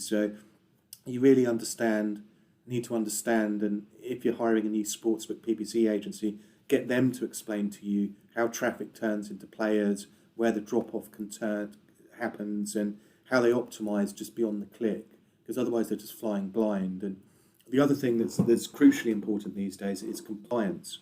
So you really need to understand, and if you're hiring a new sportsbook PPC agency, get them to explain to you how traffic turns into players, where the drop-off happens, and how they optimize just beyond the click, because otherwise they're just flying blind. And the other thing that's crucially important these days is compliance.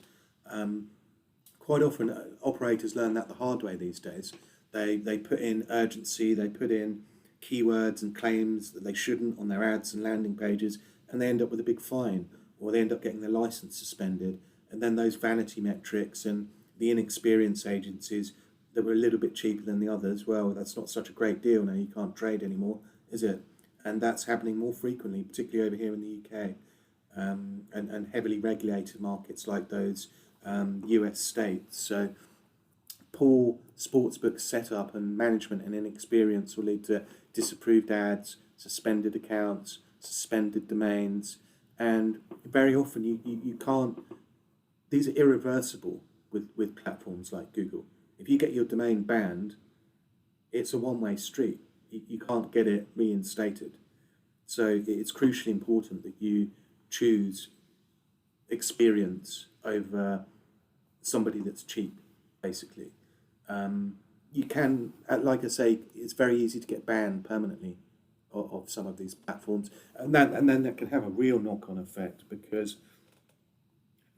Quite often, operators learn that the hard way these days. They put in urgency, they put in keywords and claims that they shouldn't on their ads and landing pages, and they end up with a big fine, or they end up getting their license suspended. And then those vanity metrics and the inexperienced agencies that were a little bit cheaper than the others, well, that's not such a great deal now, you can't trade anymore, is it? And that's happening more frequently, particularly over here in the UK, and heavily regulated markets like those US states. So poor sportsbook setup and management and inexperience will lead to disapproved ads, suspended accounts, suspended domains, and very often you can't, these are irreversible with platforms like Google. If you get your domain banned, it's a one-way street. You can't get it reinstated. So it's crucially important that you choose experience over somebody that's cheap, basically. You can, like I say, it's very easy to get banned permanently of some of these platforms, and then that can have a real knock-on effect, because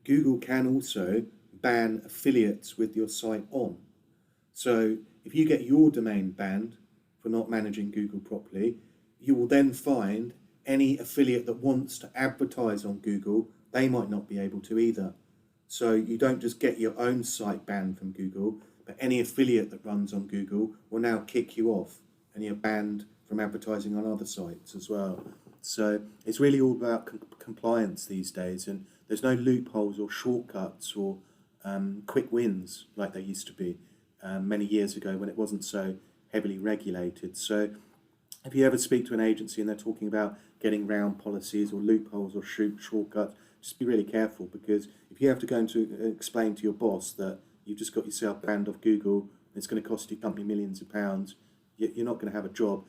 Google can also ban affiliates with your site on. So if you get your domain banned for not managing Google properly, you will then find any affiliate that wants to advertise on Google, they might not be able to either. So you don't just get your own site banned from Google, but any affiliate that runs on Google will now kick you off, and you're banned from advertising on other sites as well. So it's really all about compliance these days, and there's no loopholes or shortcuts or quick wins like there used to be many years ago when it wasn't so heavily regulated. So if you ever speak to an agency and they're talking about getting round policies or loopholes or shortcuts, just be really careful, because if you have to go and explain to your boss that you've just got yourself banned off Google, it's going to cost your company millions of pounds, you're not going to have a job.